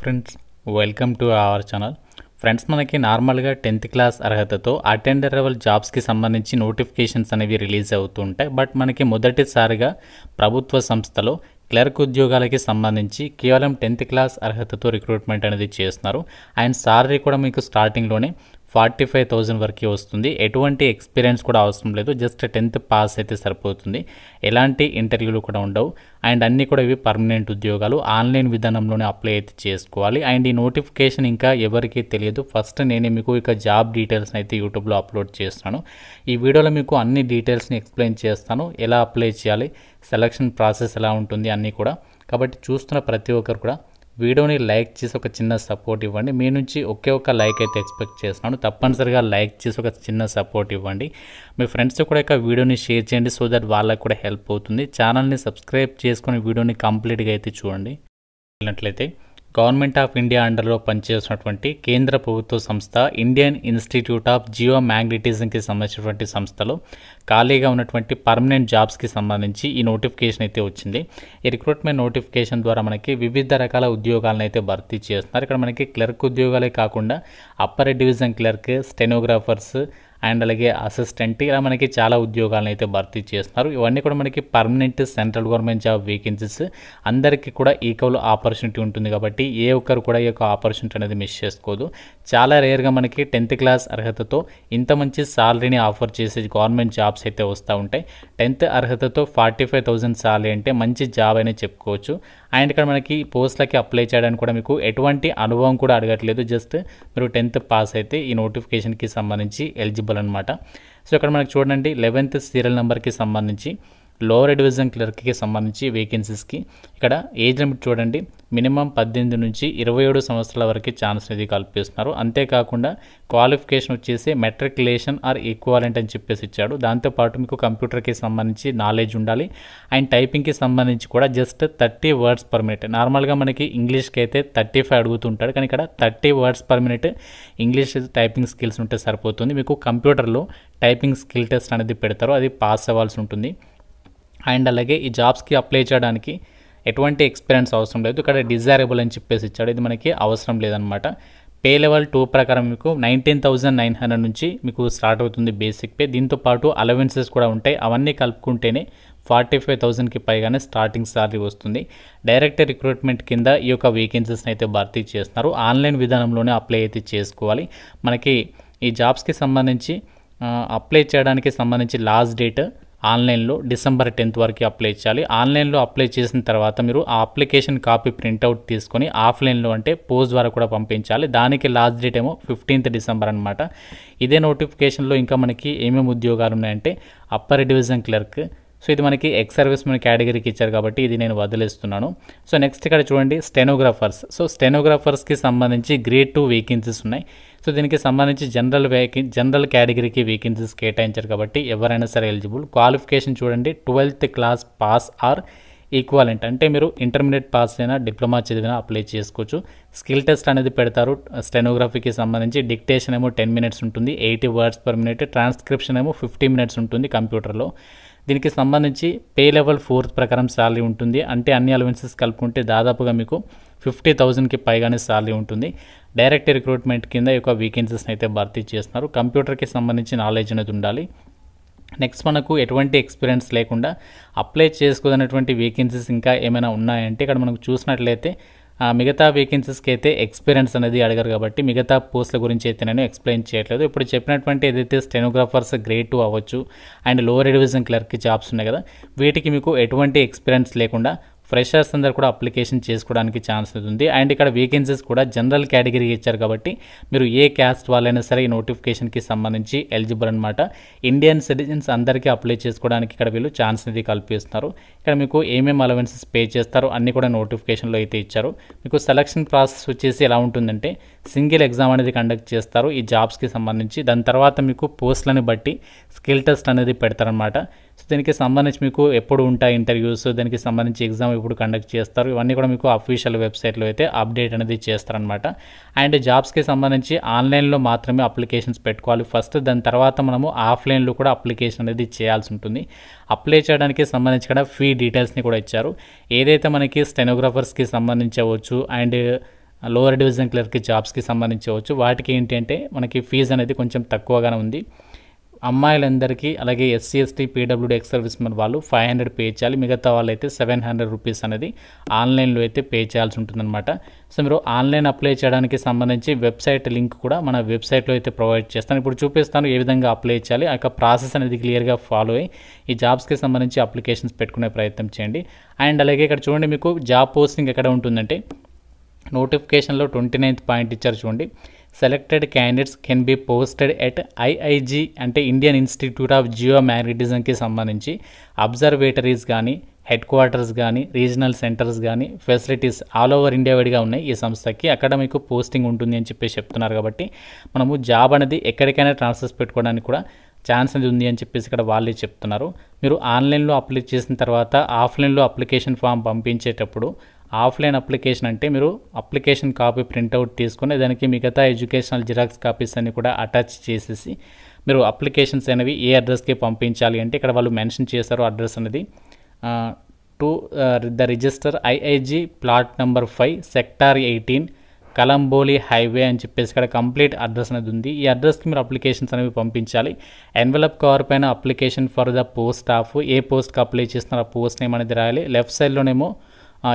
Friends, welcome to our channel. Friends, మనకి నార్మల్గా 10th class అర్హతతో అటెండర్ లెవెల్ జాబ్స్కి సంబంధించి నోటిఫికేషన్స్ అనేవి రిలీజ్ అవుతూ ఉంటాయి. బట్ మనకి మొదటిసారిగా ప్రభుత్వ సంస్థలో క్లర్క్ ఉద్యోగాలకి సంబంధించి కేవలం 10th క్లాస్ అర్హతతో రిక్రూట్మెంట్ అనేది చేస్తున్నారు. అండ్ సాలరీ కూడా మీకు స్టార్టింగ్లోనే 45,000 వరకు వస్తుంది. ఎటువంటి ఎక్స్పీరియన్స్ కూడా అవసరం లేదు, జస్ట్ 10th పాస్ అయితే సరిపోతుంది. ఎలాంటి ఇంటర్వ్యూలు కూడా ఉండవు. అండ్ అన్నీ కూడా ఇవి పర్మనెంట్ ఉద్యోగాలు. ఆన్లైన్ విధానంలోనే అప్లై అయితే చేసుకోవాలి. అండ్ ఈ నోటిఫికేషన్ ఇంకా ఎవరికీ తెలియదు. ఫస్ట్ నేనే మీకు ఇక జాబ్ డీటెయిల్స్ని అయితే యూట్యూబ్లో అప్లోడ్ చేస్తాను. ఈ వీడియోలో మీకు అన్ని డీటెయిల్స్ని ఎక్స్ప్లెయిన్ చేస్తాను. ఎలా అప్లై చేయాలి, సెలక్షన్ ప్రాసెస్ ఎలా ఉంటుంది అన్నీ కూడా. కాబట్టి చూస్తున్న ప్రతి ఒక్కరు కూడా వీడియోని లైక్ చేసి ఒక చిన్న సపోర్ట్ ఇవ్వండి. మీ నుంచి ఒకే ఒక లైక్ అయితే ఎక్స్పెక్ట్ చేస్తున్నాను. తప్పనిసరిగా లైక్ చేసి ఒక చిన్న సపోర్ట్ ఇవ్వండి. మీ ఫ్రెండ్స్ కూడా ఇక వీడియోని షేర్ చేయండి, సో దట్ వాళ్ళకు కూడా హెల్ప్ అవుతుంది. ఛానల్ని సబ్స్క్రైబ్ చేసుకొని వీడియోని కంప్లీట్గా అయితే చూడండి. వెళ్ళినట్లయితే గవర్నమెంట్ ఆఫ్ ఇండియా అండర్లో పనిచేస్తున్నటువంటి కేంద్ర ప్రభుత్వ సంస్థ ఇండియన్ ఇన్స్టిట్యూట్ ఆఫ్ జియో మ్యాగ్నెటిజంకి సంబంధించినటువంటి సంస్థలో ఖాళీగా ఉన్నటువంటి పర్మనెంట్ జాబ్స్కి సంబంధించి ఈ నోటిఫికేషన్ అయితే వచ్చింది. ఈ రిక్రూట్మెంట్ నోటిఫికేషన్ ద్వారా మనకి వివిధ రకాల ఉద్యోగాలను అయితే భర్తీ చేస్తున్నారు. ఇక్కడ మనకి క్లర్క్ ఉద్యోగాలే కాకుండా upper division clerk, stenographers and అలాగే అసిస్టెంట్, ఇలా మనకి చాలా ఉద్యోగాలను అయితే భర్తీ చేస్తున్నారు. ఇవన్నీ కూడా మనకి permanent central government job vacancies. అందరికీ కూడా ఈక్వల్ ఆపర్చునిటీ ఉంటుంది కాబట్టి ఏ ఒక్కరు కూడా ఈ యొక్క ఆపర్చునిటీ అనేది మిస్ చేసుకోదు. చాలా రేర్గా మనకి 10th క్లాస్ అర్హతతో ఇంత మంచి సాలరీని ఆఫర్ చేసే గవర్నమెంట్ జాబ్స్ అయితే వస్తూ ఉంటాయి. 10th అర్హతతో 45,000 సాలరీ అంటే మంచి జాబ్ అనే చెప్పుకోవచ్చు. అండ్ ఇక్కడ మనకి పోస్టులకి అప్లై చేయడానికి కూడా మీకు ఎటువంటి అనుభవం కూడా అడగట్లేదు. జస్ట్ మీరు 10th పాస్ అయితే ఈ నోటిఫికేషన్కి సంబంధించి ఎలిజిబుల్ అనమాట. సో ఇక్కడ మనకి చూడండి, 11th సీరియల్ నెంబర్కి సంబంధించి లోవర్ డివిజన్ క్లర్క్కి సంబంధించి వేకెన్సీస్కి ఇక్కడ ఏజ్ లిమిట్ చూడండి, మినిమం 18 నుంచి 27 సంవత్సరాల వరకు ఛాన్స్ అనేది కల్పిస్తున్నారు. అంతేకాకుండా క్వాలిఫికేషన్ వచ్చేసి మెట్రికులేషన్ ఆర్ ఈక్వాలెంట్ అని చెప్పేసి ఇచ్చాడు. దాంతోపాటు మీకు కంప్యూటర్కి సంబంధించి నాలెడ్జ్ ఉండాలి. అండ్ టైపింగ్కి సంబంధించి కూడా జస్ట్ 30 వర్డ్స్ పర్ మినిట్. నార్మల్గా మనకి ఇంగ్లీష్కి అయితే 35 అడుగుతుంటాడు, కానీ ఇక్కడ 30 words per minute English typing skills ఉంటే సరిపోతుంది. మీకు కంప్యూటర్లో టైపింగ్ స్కిల్ టెస్ట్ అనేది పెడతారు, అది పాస్ అవ్వాల్సి ఉంటుంది. అండ్ అలాగే ఈ జాబ్స్కి అప్లై చేయడానికి ఎటువంటి ఎక్స్పీరియన్స్ అవసరం లేదు. ఇక్కడ డిజైరబుల్ అని చెప్పేసి ఇచ్చాడు, ఇది మనకి అవసరం లేదనమాట. పే లెవెల్ 2 ప్రకారం మీకు 19,900 నుంచి మీకు స్టార్ట్ అవుతుంది బేసిక్ పే. దీంతోపాటు అలవెన్సెస్ కూడా ఉంటాయి. అవన్నీ కలుపుకుంటేనే 45,000కి పైగానే స్టార్టింగ్ సాలరీ వస్తుంది. డైరెక్ట్ రిక్రూట్మెంట్ కింద ఈ యొక్క వేకెన్సీస్ని అయితే భర్తీ చేస్తున్నారు. ఆన్లైన్ విధానంలోనే అప్లై అయితే చేసుకోవాలి. మనకి ఈ జాబ్స్కి సంబంధించి అప్లై చేయడానికి సంబంధించి లాస్ట్ డేట్ ఆన్లైన్లో December 10th వరకు అప్లై చేయాలి. ఆన్లైన్లో అప్లై చేసిన తర్వాత మీరు ఆ అప్లికేషన్ కాపీ ప్రింట్అవుట్ తీసుకొని ఆఫ్లైన్లో అంటే పోస్ట్ ద్వారా కూడా పంపించాలి. దానికి లాస్ట్ డేట్ ఏమో 15th December అనమాట. ఇదే నోటిఫికేషన్లో ఇంకా మనకి ఏమేమి ఉద్యోగాలు ఉన్నాయంటే అప్పర్ డివిజన్ క్లర్క్. సో ఇది మనకి ఎక్స్ సర్వీస్ మెన్ కేటగిరీకి ఇచ్చారు కాబట్టి ఇది నేను వదిలేస్తున్నాను. సో నెక్స్ట్ ఇక్కడ చూడండి, స్టెనోగ్రాఫర్స్. సో స్టెనోగ్రాఫర్స్కి సంబంధించి గ్రేడ్ 2 వేకెన్సీస్ ఉన్నాయి. సో దీనికి సంబంధించి జనరల్ కేటగిరీకి వేకెన్సీస్ కేటాయించారు కాబట్టి ఎవరైనా సరే ఎలిజిబుల్. క్వాలిఫికేషన్ చూడండి, 12th class pass or equivalent, అంటే మీరు ఇంటర్మీడియట్ పాస్ అయినా డిప్లొమా చదివినా అప్లై చేసుకోవచ్చు. స్కిల్ టెస్ట్ అనేది పెడతారు. స్టెనోగ్రఫీకి సంబంధించి డిక్టేషన్ ఏమో 10 minutes ఉంటుంది, 80 words per minute. ట్రాన్స్క్రిప్షన్ ఏమో 50 minutes ఉంటుంది కంప్యూటర్లో. దీనికి సంబంధించి పే లెవెల్ 4 ప్రకారం శాలరీ ఉంటుంది. అంటే అన్ని అలవెన్సెస్ కలుపుకుంటే దాదాపుగా మీకు 50,000కి పైగానే శాలరీ ఉంటుంది. డైరెక్ట్ రిక్రూట్మెంట్ కింద ఈ యొక్క వేకెన్సీస్ని అయితే భర్తీ చేస్తున్నారు. కంప్యూటర్కి సంబంధించి నాలెడ్జ్ అనేది ఉండాలి. నెక్స్ట్ మనకు ఎటువంటి ఎక్స్పీరియన్స్ లేకుండా అప్లై చేసుకోదన్నటువంటి వేకెన్సీస్ ఇంకా ఏమైనా ఉన్నాయంటే ఇక్కడ మనకు చూసినట్లయితే మిగతా వేకెన్సీస్కి అయితే ఎక్స్పీరియన్స్ అనేది అడగారు కాబట్టి మిగతా పోస్టుల గురించి అయితే నేను ఎక్స్ప్లెయిన్ చేయట్లేదు. ఇప్పుడు చెప్పినటువంటి ఏదైతే స్టెనోగ్రాఫర్స్ గ్రేడ్ 2 అవ్వచ్చు and lower division clerk jobs ఉన్నాయి కదా, వీటికి మీకు ఎటువంటి ఎక్స్పీరియన్స్ లేకుండా ఫ్రెషర్స్ అందరు కూడా అప్లికేషన్ చేసుకోవడానికి ఛాన్స్ ఉంది. అండ్ ఇక్కడ వేకెన్సీస్ కూడా జనరల్ కేటగిరీకి ఇచ్చారు కాబట్టి మీరు ఏ క్యాస్ట్ వాళ్ళైనా సరే ఈ నోటిఫికేషన్కి సంబంధించి ఎలిజిబుల్ అనమాట. ఇండియన్ సిటిజన్స్ అందరికీ అప్లై చేసుకోవడానికి ఇక్కడ వీళ్ళు ఛాన్స్ అనేది కల్పిస్తున్నారు. ఇక్కడ మీకు ఏమేమి అలవెన్సెస్ పే చేస్తారో అన్నీ కూడా నోటిఫికేషన్లో అయితే ఇచ్చారు. మీకు సెలక్షన్ ప్రాసెస్ వచ్చేసి ఎలా ఉంటుందంటే సింగిల్ ఎగ్జామ్ అనేది కండక్ట్ చేస్తారు ఈ జాబ్స్కి సంబంధించి. దాని తర్వాత మీకు పోస్టులను బట్టి స్కిల్ టెస్ట్ అనేది పెడతారనమాట. సో దీనికి సంబంధించి మీకు ఎప్పుడు ఉంటాయి ఇంటర్వ్యూస్, దానికి సంబంధించి ఎగ్జామ్ ఎప్పుడు కండక్ట్ చేస్తారు, ఇవన్నీ కూడా మీకు అఫీషియల్ వెబ్సైట్లో అయితే అప్డేట్ అనేది చేస్తారనమాట. అండ్ జాబ్స్కి సంబంధించి ఆన్లైన్లో మాత్రమే అప్లికేషన్స్ పెట్టుకోవాలి ఫస్ట్. దాని తర్వాత మనము ఆఫ్లైన్లో కూడా అప్లికేషన్ అనేది చేయాల్సి ఉంటుంది. అప్లై చేయడానికి సంబంధించి కూడా ఫీ డీటెయిల్స్ని కూడా ఇచ్చారు. ఏదైతే మనకి స్టెనోగ్రాఫర్స్కి సంబంధించి అవ్వచ్చు అండ్ లోవర్ డివిజన్ క్లర్క్ జాబ్స్కి సంబంధించి అవ్వచ్చు. వాటికి ఏంటి అంటే మనకి ఫీజు అనేది కొంచెం తక్కువగానే ఉంది. అమ్మాయిలందరికీ అలాగే SC ST PWD ex service men వాళ్ళు 500 పే చేయాలి. మిగతా వాళ్ళు అయితే 700 రూపీస్ అనేది ఆన్లైన్లో అయితే పే చేయాల్సి ఉంటుందన్నమాట. సో మీరు ఆన్లైన్ అప్లై చేయడానికి సంబంధించి వెబ్సైట్ లింక్ కూడా మన వెబ్సైట్లో అయితే ప్రొవైడ్ చేస్తాను. ఇప్పుడు చూపిస్తాను ఏ విధంగా అప్లై చేయాలి. ఆ యొక్క ప్రాసెస్ అనేది క్లియర్గా ఫాలో అయ్యి ఈ జాబ్స్కి సంబంధించి అప్లికేషన్స్ పెట్టుకునే ప్రయత్నం చేయండి. అండ్ అలాగే ఇక్కడ చూడండి, మీకు జాబ్ పోస్టింగ్ ఎక్కడ ఉంటుందంటే నోటిఫికేషన్లో 29th పాయింట్ ఇచ్చారు చూడండి. Selected candidates can be posted at IIG అంటే ఇండియన్ ఇన్స్టిట్యూట్ ఆఫ్ జియో మ్యాగ్నెటిజంకి సంబంధించి అబ్జర్వేటరీస్ కానీ, హెడ్ క్వార్టర్స్ కానీ, రీజనల్ సెంటర్స్ కానీ, ఫెసిలిటీస్ ఆల్ ఓవర్ ఇండియా వైడ్గా ఉన్నాయి ఈ సంస్థకి. అక్కడ మీకు పోస్టింగ్ ఉంటుంది అని చెప్పేసి చెప్తున్నారు. కాబట్టి మనము జాబ్ అనేది ఎక్కడికైనా ట్రాన్స్ఫర్స్ పెట్టుకోవడానికి కూడా ఛాన్స్ అనేది ఉంది అని చెప్పేసి ఇక్కడ వాళ్ళే చెప్తున్నారు. మీరు ఆన్లైన్లో అప్లై చేసిన తర్వాత ఆఫ్లైన్లో అప్లికేషన్ ఫామ్ పంపించేటప్పుడు ఆఫ్లైన్ అప్లికేషన్ అంటే మీరు అప్లికేషన్ కాపీ ప్రింట్అవుట్ తీసుకొని దానికి మిగతా ఎడ్యుకేషనల్ జిరాక్స్ కాపీస్ అన్ని కూడా అటాచ్ చేసేసి మీరు అప్లికేషన్స్ అనేవి ఏ అడ్రస్కి పంపించాలి అంటే ఇక్కడ వాళ్ళు మెన్షన్ చేశారు అడ్రస్ అనేది to the register IIG plot number 5 sector 18 Kalamboli highway అని చెప్పేసి ఇక్కడ కంప్లీట్ అడ్రస్ అనేది ఉంది. ఈ అడ్రస్కి మీరు అప్లికేషన్స్ అనేవి పంపించాలి. ఎన్వలప్ కవర్ పైన application for the post of ఏ పోస్ట్కి అప్లై చేస్తున్నారు ఆ పోస్ట్ నేమ్ అనేది రాయాలి. లెఫ్ట్ సైడ్లోనేమో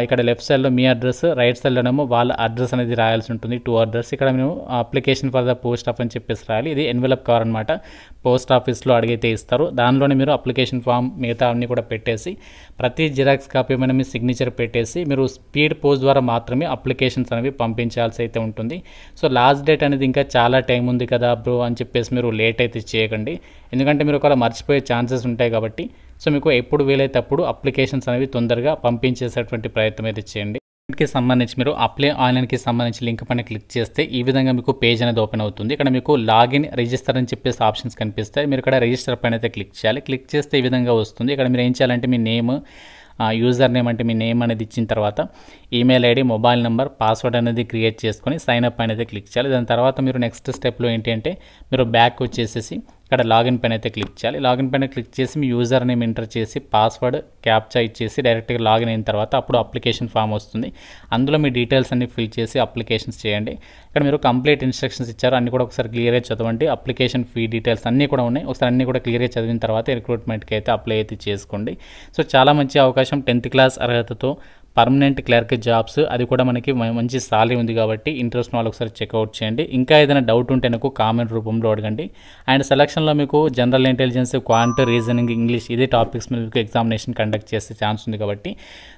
ఇక్కడ లెఫ్ట్ సైడ్లో మీ అడ్రస్, రైట్ సైడ్లోనేమో వాళ్ళ అడ్రస్ అనేది రాయాల్సి ఉంటుంది. 2 అడ్రస్. ఇక్కడ మేము application for the post of అని చెప్పేసి రాయాలి. ఇది ఎన్వలప్ కవర్ అనమాట. పోస్ట్ ఆఫీస్లో అడిగితే ఇస్తారు. దానిలోనే మీరు అప్లికేషన్ ఫామ్ మిగతా అన్నీ కూడా పెట్టేసి ప్రతి జిరాక్స్ కాపీ మీద మీ సిగ్నేచర్ పెట్టేసి మీరు స్పీడ్ పోస్ట్ ద్వారా మాత్రమే అప్లికేషన్స్ అనేవి పంపించాల్సి అయితే ఉంటుంది. సో లాస్ట్ డేట్ అనేది ఇంకా చాలా టైం ఉంది కదా బ్రో అని చెప్పేసి మీరు లేట్ అయితే చేయకండి. ఎందుకంటే మీరు ఒకవేళ మర్చిపోయే ఛాన్సెస్ ఉంటాయి. కాబట్టి సో మీకు ఎప్పుడు వీలైతే అప్పుడు అప్లికేషన్స్ అనేవి తొందరగా పంపించేసేటువంటి ప్రయత్నం అయితే చేయండి. కి సంబంధించి మీరు అప్లై ఆన్లైన్కి సంబంధించి లింక్ పైన క్లిక్ చేస్తే ఈ విధంగా మీకు పేజ్ అనేది ఓపెన్ అవుతుంది. ఇక్కడ మీకు లాగిన్, రిజిస్టర్ అని చెప్పేసి ఆప్షన్స్ కనిపిస్తాయి. మీరు ఇక్కడ రిజిస్టర్ పైన అయితే క్లిక్ చేయాలి. క్లిక్ చేస్తే ఈ విధంగా వస్తుంది. ఇక్కడ మీరు ఏం చేయాలంటే మీ నేమ్, యూజర్ నేమ్ అంటే మీ నేమ్ అనేది ఇచ్చిన తర్వాత email ID, mobile number, password అనేది క్రియేట్ చేసుకొని సైన్ అప్ అనేది క్లిక్ చేయాలి. దాని తర్వాత మీరు నెక్స్ట్ స్టెప్లో ఏంటి అంటే మీరు బ్యాక్ వచ్చేసేసి ఇక్కడ లాగిన్ పైన అయితే క్లిక్ చేయాలి. లాగిన్ పైన క్లిక్ చేసి మీ యూజర్ నేమ్ ఎంటర్ చేసి పాస్వర్డ్ క్యాప్చా ఇచ్చేసి డైరెక్ట్గా లాగిన్ అయిన తర్వాత అప్పుడు అప్లికేషన్ ఫామ్ వస్తుంది. అందులో మీ డీటెయిల్స్ అన్ని ఫిల్ చేసి అప్లికేషన్స్ చేయండి. ఇక్కడ మీరు కంప్లీట్ ఇన్స్ట్రక్షన్స్ ఇచ్చారు, అన్ని కూడా ఒకసారి క్లియర్గా చదవండి. అప్లికేషన్ ఫీ డీటెయిల్స్ అన్నీ కూడా ఉన్నాయి. ఒకసారి అన్నీ కూడా క్లియర్గా చదివిన తర్వాత రిక్రూట్మెంట్కి అయితే అప్లై అయితే చేసుకోండి. సో చాలా మంచి అవకాశం. 10th క్లాస్ అర్హతతో పర్మనెంట్ క్లర్క్ జాబ్స్, అది కూడా మనకి మంచి సాలరీ ఉంది. కాబట్టి ఇంట్రెస్ట్ వాళ్ళు ఒకసారి చెక్అవుట్ చేయండి. ఇంకా ఏదైనా డౌట్ ఉంటే నాకు కామెంట్ రూపంలో అడగండి. అండ్ సెలక్షన్లో మీకు general intelligence, quant, reasoning, English ఇదే టాపిక్స్ మీద మీకు ఎగ్జామినేషన్ కండక్ట్ చేసే ఛాన్స్ ఉంది. కాబట్టి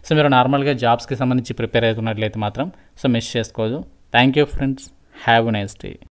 సో మీరు నార్మల్గా జాబ్స్కి సంబంధించి ప్రిపేర్ అవుతున్నట్లయితే మాత్రం సో మిస్ చేసుకోదు. Thank you friends. Have a nice day.